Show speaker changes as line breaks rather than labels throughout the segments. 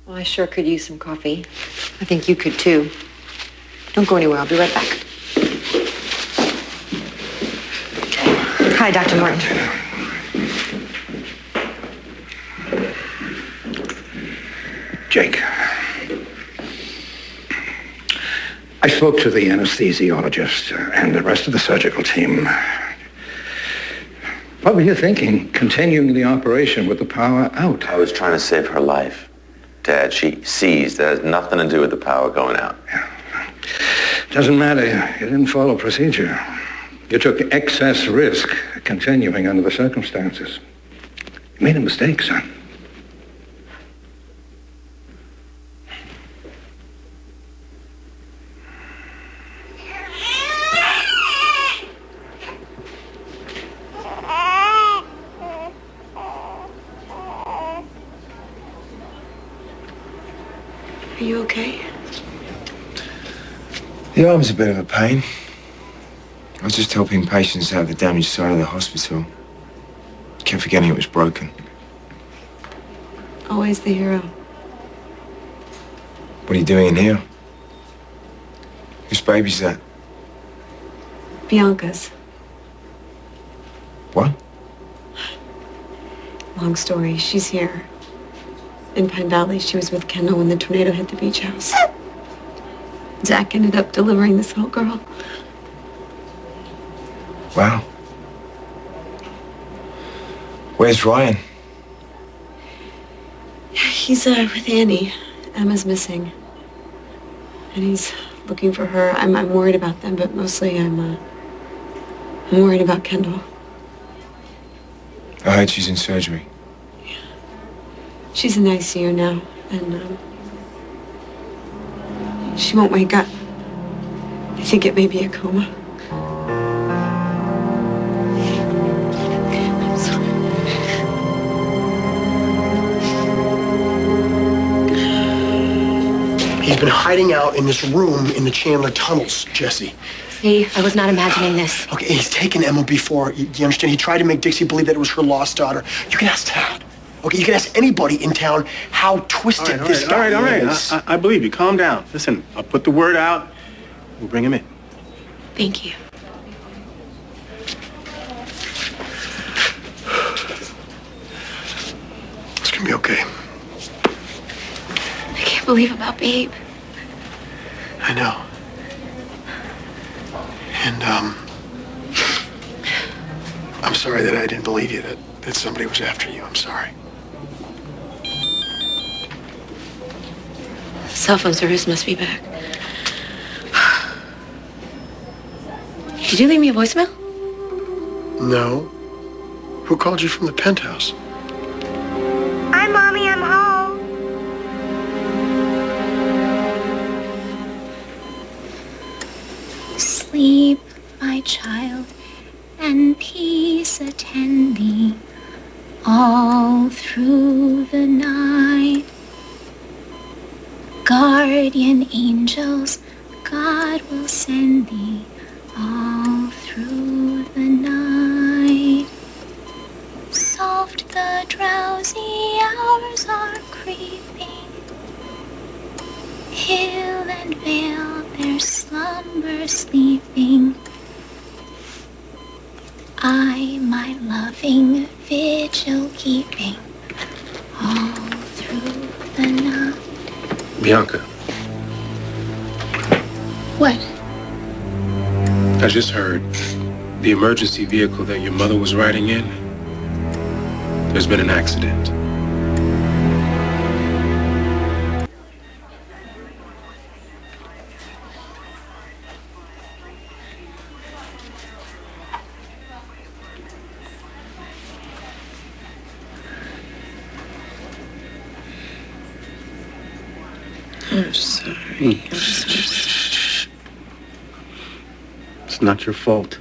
Well, I sure could use some coffee. I think you could, too. Don't go anywhere. I'll be right back. Hi, Dr. Martin.
Jake. I spoke to the anesthesiologist and the rest of the surgical team. What were you thinking, continuing the operation with the power out?
I was trying to save her life. Dad, she seized. That has nothing to do with the power going out.
Yeah. Doesn't matter. You didn't follow procedure. You took excess risk continuing under the circumstances. You made a mistake, son.
Are you okay?
The arm's a bit of a pain. I was just helping patients out of the damaged side of the hospital. Kept forgetting it was broken.
Always the hero.
What are you doing in here? Whose baby's that?
Bianca's.
What?
Long story. She's here. In Pine Valley, she was with Kendall when the tornado hit the beach house. Zach ended up delivering this little girl.
Wow. Where's Ryan?
He's with Annie. Emma's missing. And he's looking for her. I'm worried about them, but mostly I'm worried about Kendall.
I heard she's in surgery.
She's in the ICU now, and she won't wake up. I think it may be a coma. I'm sorry.
He's been hiding out in this room in the Chandler tunnels, Jesse.
See, I was not imagining this.
Okay, he's taken Emma before. You understand? He tried to make Dixie believe that it was her lost daughter. You can ask Dad. Okay, you can ask anybody in town how twisted this guy is.
I believe you. Calm down. Listen, I'll put the word out. We'll bring him in.
Thank you.
It's gonna be okay.
I can't believe about Babe.
I know. And, I'm sorry that I didn't believe you, that somebody was after you. I'm sorry.
Cell phone service must be back. Did you leave me a voicemail?
No. Who called you from the penthouse?
Hi, Mommy, I'm home.
Sleep, my child, and peace attend thee all through the night. Guardian angels, God will send thee all through the night. Soft the drowsy hours are creeping, hill and vale their slumber sleeping. I, my loving vigil keeping all through the night.
Bianca,
What?
I just heard the emergency vehicle that your mother was riding in, there's been an accident.
I'm sorry. I'm so sorry.
It's not your fault.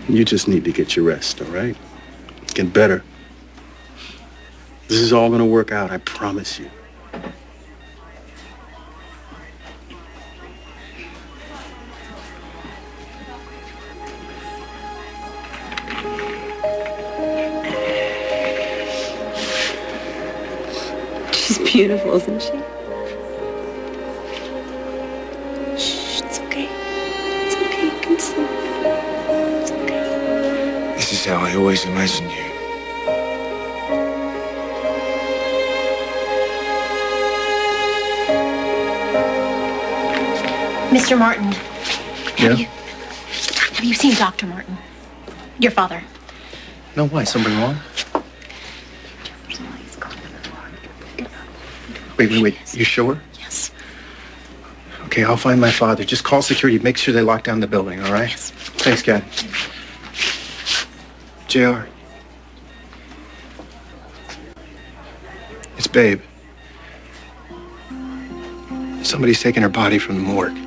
You just need to get your rest, all right? Get better. This is all gonna work out, I promise you.
She's beautiful, isn't she? Shh, it's okay. It's okay, you can sleep. It's okay.
This is how I always imagined you.
Mr. Martin.
Yeah?
Have you seen Dr. Martin? Your father.
No, why? Somebody wrong? Wait. You sure?
Yes.
Okay, I'll find my father. Just call security. Make sure they lock down the building, all right?
Yes.
Thanks, Kat. JR. It's Babe. Somebody's taking her body from the morgue.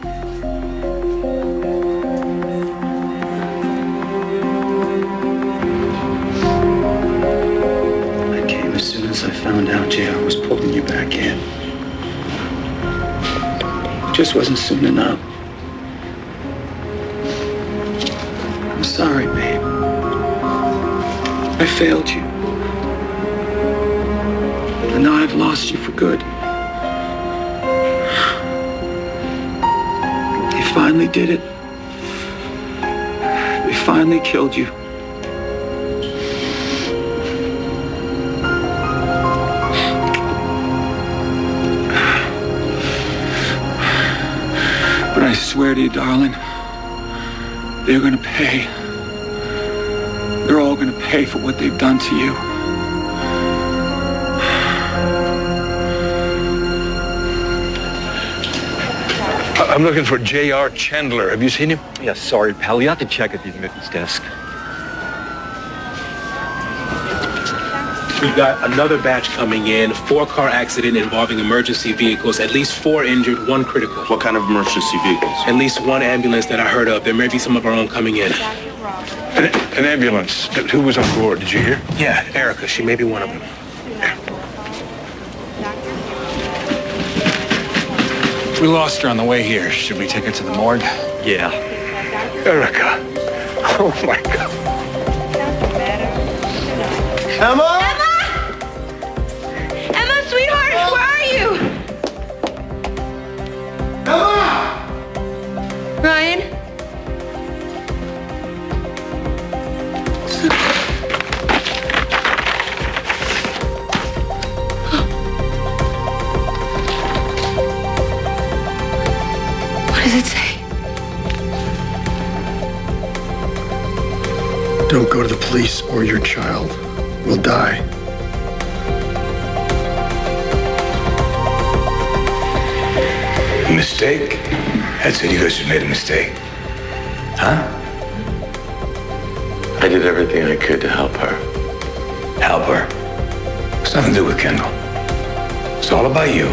I came as soon as I found out JR was pulling you back in. It just wasn't soon enough. I'm sorry, babe. I failed you. And now I've lost you for good. They finally did it. They finally killed you. But I swear to you, darling, they're gonna pay. They're all gonna pay for what they've done to you.
I'm looking for J.R. Chandler. Have you seen him?
Yeah, sorry, pal. You have to check at the admittance desk.
We've got another batch coming in. 4-car accident involving emergency vehicles. At least 4 injured, 1 critical.
What kind of emergency vehicles?
At least 1 ambulance that I heard of. There may be some of our own coming in.
An ambulance. Who was on board? Did you hear?
Yeah, Erica. She may be one of them.
We lost her on the way here. Should we take her to the morgue?
Yeah.
Erica. Oh, my God.
Emma!
Emma, sweetheart, where are you?
Emma!
Ryan? What does it say?
Don't go to the police or your child will die.
Mistake? I'd say you guys have made a mistake. Huh?
I did everything I could to help her.
Help her. It's nothing to do with Kendall. It's all about you.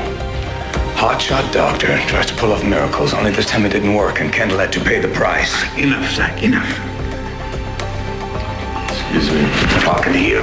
Hotshot doctor tries to pull off miracles, only this time it didn't work, and Kendall had to pay the price. Enough, Zach, enough.
Excuse me.
I'm talking to you.